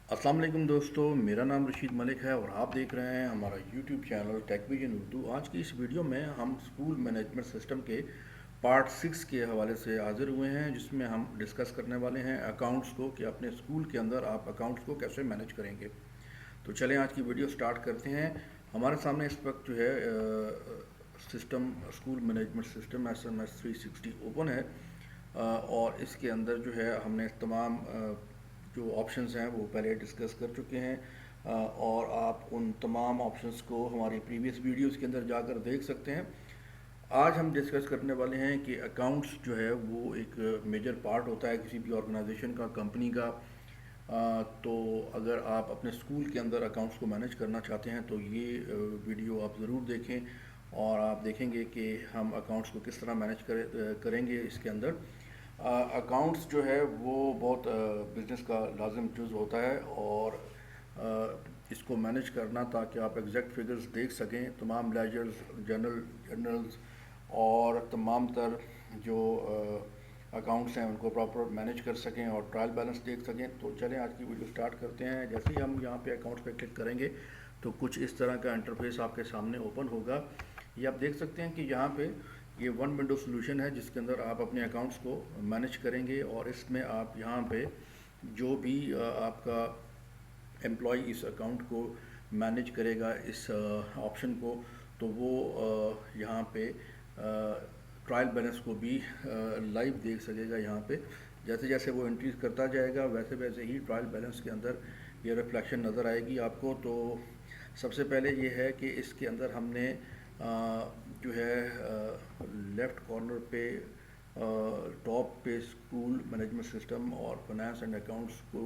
अस्सलाम वालेकुम दोस्तों, मेरा नाम रशीद मलिक है और आप देख रहे हैं हमारा यूट्यूब चैनल टेकविजन उर्दू। आज की इस वीडियो में हम स्कूल मैनेजमेंट सिस्टम के पार्ट 6 के हवाले से हाजिर हुए हैं, जिसमें हम डिस्कस करने वाले हैं अकाउंट्स को कि अपने स्कूल के अंदर आप अकाउंट्स को कैसे मैनेज करेंगे। तो चलें आज की वीडियो स्टार्ट करते हैं। हमारे सामने इस वक्त जो है system school management system SMS 360 open है। और इसके अंदर जो है हमने तमाम जो ऑप्शंस हैं वो पहले डिस्कस कर चुके हैं। और आप उन तमाम ऑप्शंस को हमारी प्रीवियस वीडियोस के अंदर जाकर देख सकते हैं। आज हम डिस्कस करने वाले हैं कि अकाउंट्स जो है वो एक मेजर पार्ट होता है किसी भी ऑर्गेनाइजेशन का, कंपनी का। तो अगर आप अपने स्कूल के अंदर अकाउंट्स को मैनेज करना चाहते हैं तो ये वीडियो आप ज़रूर देखें और आप देखेंगे कि हम अकाउंट्स को किस तरह मैनेज करेंगे इसके अंदर। अकाउंट्स जो है वो बहुत बिज़नेस का लाजिम जुज़ होता है और इसको मैनेज करना ताकि आप एग्जैक्ट फिगर्स देख सकें, तमाम लेजर्स, जर्नल्स और तमाम तर जो अकाउंट्स हैं उनको प्रॉपर मैनेज कर सकें और ट्रायल बैलेंस देख सकें। तो चलें आज की वीडियो स्टार्ट करते हैं। जैसे ही हम यहाँ पे अकाउंट्स पे क्लिक करेंगे तो कुछ इस तरह का इंटरफेस आपके सामने ओपन होगा। ये आप देख सकते हैं कि यहाँ पे ये वन विंडो सोल्यूशन है जिसके अंदर आप अपने अकाउंट्स को मैनेज करेंगे और इसमें आप यहाँ पे जो भी आपका एम्प्लॉय इस अकाउंट को मैनेज करेगा इस ऑप्शन को, तो वो यहाँ पे ट्रायल बैलेंस को भी लाइव देख सकेगा। यहाँ पे जैसे जैसे वो एंट्रीज करता जाएगा वैसे वैसे ही ट्रायल बैलेंस के अंदर ये रिफ्लेक्शन नज़र आएगी आपको। तो सबसे पहले ये है कि इसके अंदर हमने जो है लेफ़्ट कॉर्नर पे टॉप पे स्कूल मैनेजमेंट सिस्टम और फाइनेंस एंड अकाउंट्स को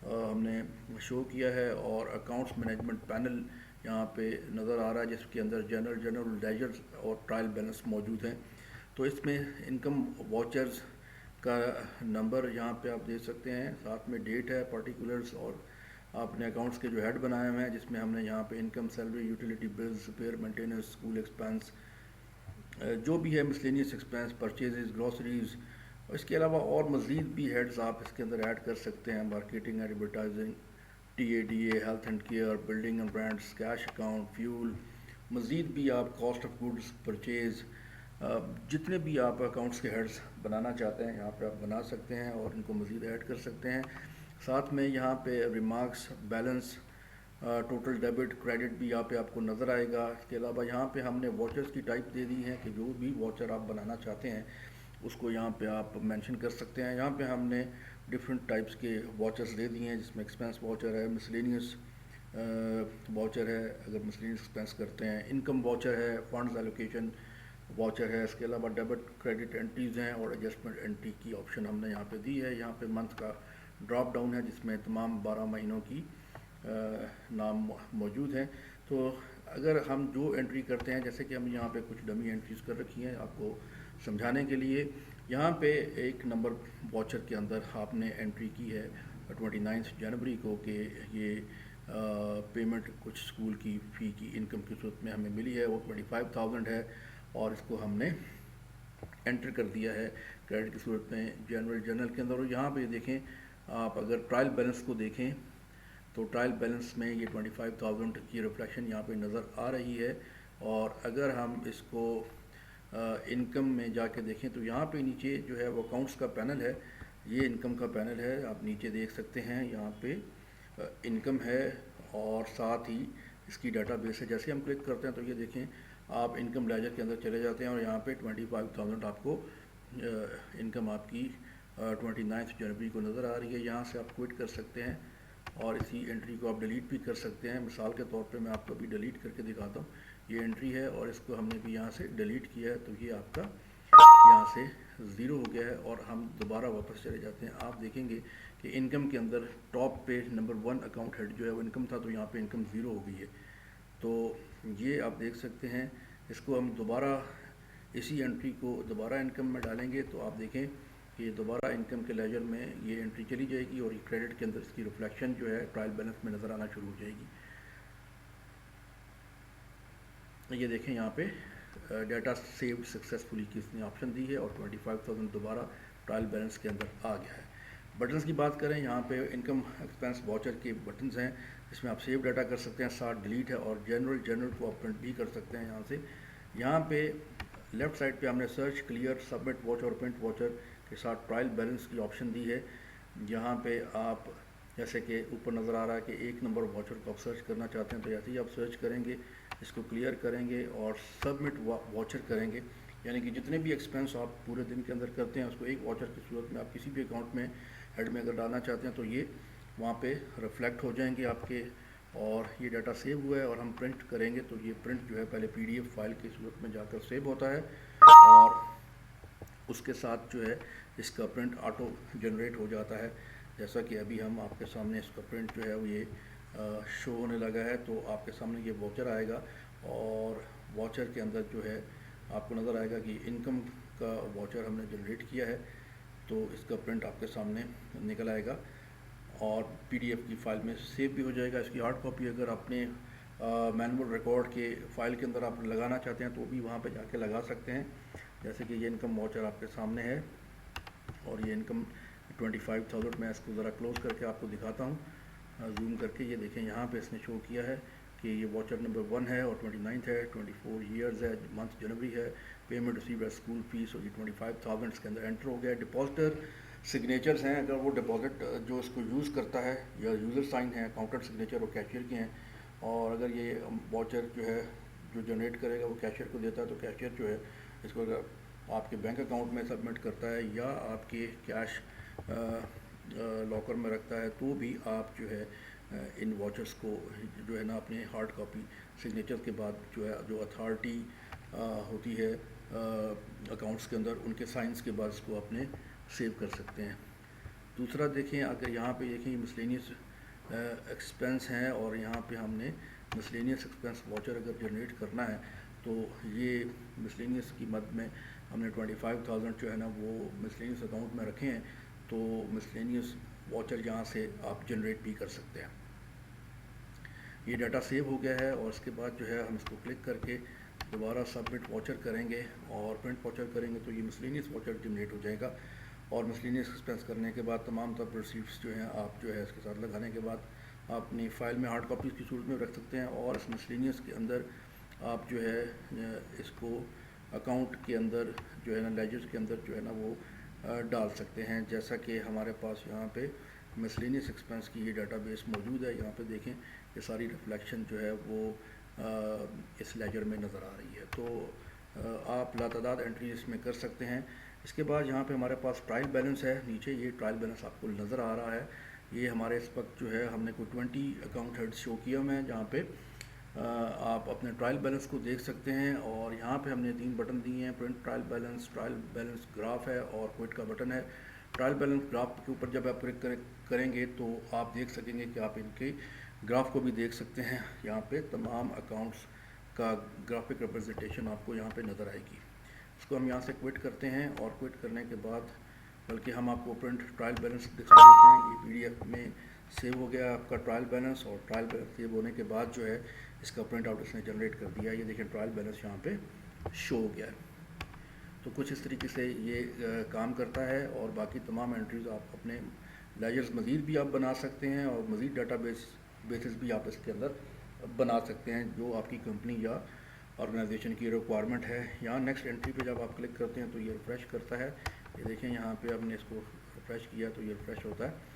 हमने शो किया है और अकाउंट्स मैनेजमेंट पैनल यहाँ पे नज़र आ रहा है जिसके अंदर जनरल लेजर्स और ट्रायल बैलेंस मौजूद हैं। तो इसमें इनकम वाचर्स का नंबर यहाँ पे आप देख सकते हैं, साथ में डेट है, पर्टिकुलर्स और आपने अकाउंट्स के जो हेड बनाए हुए हैं जिसमें हमने यहाँ पे income, salary, utility bills, repair, maintenance, school expense, जो भी है मिसलेनियस एक्सपेंस, परचेजेस, ग्रॉसरीज। इसके अलावा और मज़ीद भी हेड्स आप इसके अंदर ऐड कर सकते हैं, marketing, advertising, TADA, health and care, building and brands, cash account, fuel. मज़ीद भी आप कॉस्ट ऑफ गुड्स, परचेज़, जितने भी आप अकाउंट्स के हेड्स बनाना चाहते हैं यहाँ पे आप बना सकते हैं और इनको मज़ीद ऐड कर सकते हैं। साथ में यहाँ पे remarks, balance, total debit, credit भी यहाँ पे आपको नज़र आएगा। इसके अलावा यहाँ पे हमने वॉचर्स की टाइप दे दी है कि जो भी वॉचर आप बनाना चाहते हैं उसको यहाँ पे आप मेंशन कर सकते हैं। यहाँ पे हमने डिफरेंट टाइप्स के वॉचर्स दे दिए हैं जिसमें एक्सपेंस वॉचर है, मिसलेनियस वॉचर है अगर मिसलेनियस एक्सपेंस करते हैं, इनकम वॉचर है, फंड्स एलोकेशन वॉचर है। इसके अलावा डेबिट क्रेडिट एंट्रीज हैं और एडजस्टमेंट एंट्री की ऑप्शन हमने यहाँ पे दी है। यहाँ पे मंथ का ड्रॉप डाउन है जिसमें तमाम 12 महीनों की नाम मौजूद हैं। तो अगर हम जो एंट्री करते हैं, जैसे कि हम यहाँ पे कुछ डमी एंट्रीज कर रखी हैं आपको समझाने के लिए। यहाँ पे एक नंबर वॉचर के अंदर आपने एंट्री की है 29 जनवरी को कि ये पेमेंट कुछ स्कूल की फ़ी की इनकम की सूरत में हमें मिली है, वो 25,000 है और इसको हमने एंटर कर दिया है क्रेडिट की सूरत में जनरल जर्नल के अंदर। और यहाँ पे देखें आप, अगर ट्रायल बैलेंस को देखें तो ट्रायल बैलेंस में ये 25,000 की रिफ्लेक्शन यहाँ पे नज़र आ रही है। और अगर हम इसको इनकम में जाके देखें तो यहाँ पे नीचे जो है वो अकाउंट्स का पैनल है, ये इनकम का पैनल है, आप नीचे देख सकते हैं। यहाँ पे इनकम है और साथ ही इसकी डाटाबेस है। जैसे हम क्लिक करते हैं तो ये देखें आप इनकम लेजर के अंदर चले जाते हैं और यहाँ पे 25,000 आपको इनकम आपकी 29 जनवरी को नज़र आ रही है। यहाँ से आप क्विट कर सकते हैं और इसी एंट्री को आप डिलीट भी कर सकते हैं। मिसाल के तौर पे मैं आपको अभी डिलीट करके दिखाता हूँ। ये एंट्री है और इसको हमने भी यहाँ से डिलीट किया है तो ये आपका यहाँ से ज़ीरो हो गया है और हम दोबारा वापस चले जाते हैं। आप देखेंगे कि इनकम के अंदर टॉप पे नंबर 1 अकाउंट हेड जो है वो इनकम था, तो यहाँ पे इनकम ज़ीरो हो गई है। तो ये आप देख सकते हैं। इसको हम दोबारा इसी एंट्री को दोबारा इनकम में डालेंगे तो आप देखें कि दोबारा इनकम के लेजर में ये एंट्री चली जाएगी और क्रेडिट के अंदर इसकी रिफ्लेक्शन जो है ट्रायल बैलेंस में नज़र आना शुरू हो जाएगी। ये देखें यहाँ पे डाटा सेव्ड सक्सेसफुली की इसने ऑप्शन दी है और 25,000 दोबारा ट्रायल बैलेंस के अंदर आ गया है। बटन्स की बात करें, यहाँ पे इनकम एक्सपेंस वाउचर के बटन्स हैं, इसमें आप सेव डाटा कर सकते हैं, साथ डिलीट है, और जनरल को आप प्रिंट भी कर सकते हैं यहाँ से। यहाँ पे लेफ़्ट साइड पे हमने सर्च, क्लियर, सबमिट वाउचर और प्रिंट वाउचर के साथ ट्रायल बैलेंस की ऑप्शन दी है। यहाँ पे आप जैसे कि ऊपर नज़र आ रहा है कि 1 नंबर वाउचर को आप सर्च करना चाहते हैं, तो जैसे ही आप सर्च करेंगे, इसको क्लियर करेंगे और सबमिट वाउचर करेंगे, यानी कि जितने भी एक्सपेंस आप पूरे दिन के अंदर करते हैं उसको एक वाउचर की सूरत में आप किसी भी अकाउंट में हेड में अगर डालना चाहते हैं तो ये वहाँ पे रिफ्लेक्ट हो जाएंगे आपके, और ये डाटा सेव हुआ है। और हम प्रिंट करेंगे तो ये प्रिंट जो है पहले PDF फाइल की सूरत में जाकर सेव होता है, और उसके साथ जो है इसका प्रिंट ऑटो जनरेट हो जाता है। जैसा कि अभी हम आपके सामने इसका प्रिंट जो है वो ये शो होने लगा है, तो आपके सामने ये वाउचर आएगा, और वाउचर के अंदर जो है आपको नज़र आएगा कि इनकम का वाउचर हमने जनरेट किया है, तो इसका प्रिंट आपके सामने निकल आएगा और PDF की फ़ाइल में सेव भी हो जाएगा। इसकी हार्ड कॉपी अगर अपने मैनुअल रिकॉर्ड के फ़ाइल के अंदर आप लगाना चाहते हैं तो भी वहाँ पे जाके लगा सकते हैं। जैसे कि ये इनकम वाउचर आपके सामने है, और ये इनकम 25,000, मैं इसको ज़रा क्लोज करके आपको दिखाता हूँ जूम करके। ये देखें यहाँ पे इसने शो किया है कि ये वाउचर नंबर 1 है और 29 है, 24 ईयर्स है, मंथ जनवरी है, पेमेंट रिसीव है स्कूल फीस, और ये 25,000 इसके अंदर एंटर हो गया। डिपॉजिटर सिग्नेचर्स हैं, अगर वो डिपॉजिट जो इसको यूज़ करता है, या यूज़र साइन है, अकाउंटेंट सिग्नेचर और कैशियर के हैं, और अगर ये वाउचर जो है जो जनरेट करेगा वो कैशियर को देता है, तो कैशियर जो है इसको अगर आपके बैंक अकाउंट में सबमिट करता है या आपके कैश लॉकर में रखता है, तो भी आप जो है इन वाउचर्स को जो है ना अपने हार्ड कॉपी सिग्नेचर के बाद जो है जो अथॉरिटी होती है अकाउंट्स के अंदर, उनके साइंस के बाद इसको अपने सेव कर सकते हैं। दूसरा देखें, अगर यहाँ पे देखें मिसलेनियस एक्सपेंस हैं, और यहाँ पे हमने मिसलेनियस एक्सपेंस वाउचर अगर जनरेट करना है तो ये मिसलेनियस की मद में हमने 25,000 जो है ना वो मिसलेनियस अकाउंट में रखे हैं, तो मिसलेनियस वाउचर यहाँ से आप जनरेट भी कर सकते हैं। ये डाटा सेव हो गया है, और उसके बाद जो है हम इसको क्लिक करके दोबारा सबमिट वाउचर करेंगे और प्रिंट वाउचर करेंगे, तो ये मिसलेनियस वाउचर जनरेट हो जाएगा। और मिसलेनियस एक्सपेंस करने के बाद तमाम तब रिसीप्ट्स जो हैं आप जो है इसके साथ लगाने के बाद अपनी फ़ाइल में हार्ड कॉपीज़ की सूरत में रख सकते हैं, और इस मिसलेनियस के अंदर आप जो है इसको अकाउंट के अंदर जो है ना लेजर्स के अंदर जो है ना वो डाल सकते हैं। जैसा कि हमारे पास यहाँ पे मिसलेनियस एक्सपेंस की ये डाटाबेस मौजूद है, यहाँ पे देखें ये सारी रिफ्लेक्शन जो है वो इस लेजर में नज़र आ रही है, तो आप लातादाद एंट्री इसमें कर सकते हैं। इसके बाद यहाँ पे हमारे पास ट्रायल बैलेंस है, नीचे ये ट्रायल बैलेंस आपको नज़र आ रहा है। ये हमारे इस वक्त जो है हमने कोई 20 अकाउंट हेड्स शो किए हुए हैं, जहाँ पे आप अपने ट्रायल बैलेंस को देख सकते हैं, और यहाँ पे हमने 3 बटन दिए हैं, प्रिंट ट्रायल बैलेंस ग्राफ है, और क्विट का बटन है। ट्रायल बैलेंस ग्राफ के ऊपर जब आप क्लिक करेंगे तो आप देख सकेंगे कि आप इनके ग्राफ को भी देख सकते हैं। यहाँ पे तमाम अकाउंट्स का ग्राफिक रिप्रेजेंटेशन आपको यहाँ पे नज़र आएगी। इसको हम यहाँ से क्विट करते हैं, और क्विट करने के बाद बल्कि हम आपको प्रिंट ट्रायल बैलेंस दिखा देते हैं। ये PDF में सेव हो गया आपका ट्रायल बैलेंस, और ट्रायल बैलेंस सेव होने के बाद जो है इसका प्रिंट आउट इसने जनरेट कर दिया। ये देखिए ट्रायल बैलेंस यहाँ पे शो हो गया है। तो कुछ इस तरीके से ये काम करता है, और बाकी तमाम एंट्रीज आप अपने लेजर्स मज़ीद भी आप बना सकते हैं, और मज़ीद बेसिस भी आप इसके अंदर बना सकते हैं जो आपकी कंपनी या ऑर्गेनाइजेशन की रिक्वायरमेंट है। यहाँ नेक्स्ट एंट्री पे जब आप क्लिक करते हैं तो ये रिफ़्रेश करता है। ये देखें यहाँ पे हमने इसको रिफ़्रेश किया तो ये रिफ़्रेश होता है।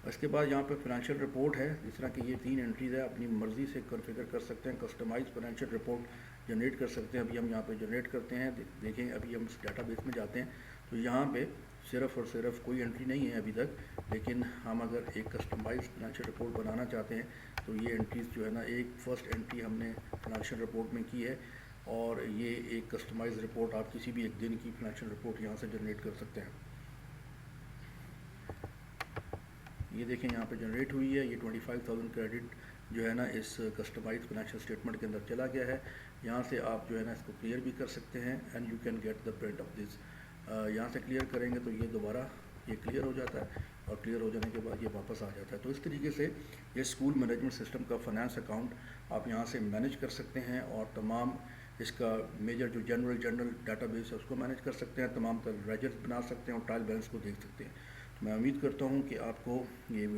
इसके बाद यहाँ पे फाइनेंशियल रिपोर्ट है, जिस तरह की ये 3 एंट्रीज है, अपनी मर्ज़ी से कॉन्फ़िगर कर सकते हैं, कस्टमाइज फाइनेंशियल रिपोर्ट जनरेट कर सकते हैं। अभी हम यहाँ पे जनरेट करते हैं, देखें अभी हम इस डाटाबेस में जाते हैं तो यहाँ पे सिर्फ़ और सिर्फ कोई एंट्री नहीं है अभी तक, लेकिन हम अगर एक कस्टमाइज फाइनेंशियल रिपोर्ट बनाना चाहते हैं तो ये एंट्रीज़ जो है ना, एक फ़र्स्ट एंट्री हमने फाइनेंशियल रिपोर्ट में की है, और ये एक कस्टमाइज रिपोर्ट आप किसी भी एक दिन की फाइनेंशियल रिपोर्ट यहाँ से जनरेट कर सकते हैं। ये देखें यहाँ पे जनरेट हुई है, ये 25,000 क्रेडिट जो है ना इस कस्टमाइज फाइनेंशियल स्टेटमेंट के अंदर चला गया है। यहाँ से आप जो है ना इसको क्लियर भी कर सकते हैं, and you can get the print of this. यहाँ से क्लियर करेंगे तो ये दोबारा ये क्लियर हो जाता है, और क्लियर हो जाने के बाद ये वापस आ जाता है। तो इस तरीके से ये स्कूल मैनेजमेंट सिस्टम का फाइनेंस अकाउंट आप यहाँ से मैनेज कर सकते हैं, और तमाम इसका मेजर जो जनरल डाटाबेस है उसको मैनेज कर सकते हैं, तमाम तरह लेजर्स बना सकते हैं, और ट्रायल बैलेंस को देख सकते हैं। मैं उम्मीद करता हूँ कि आपको ये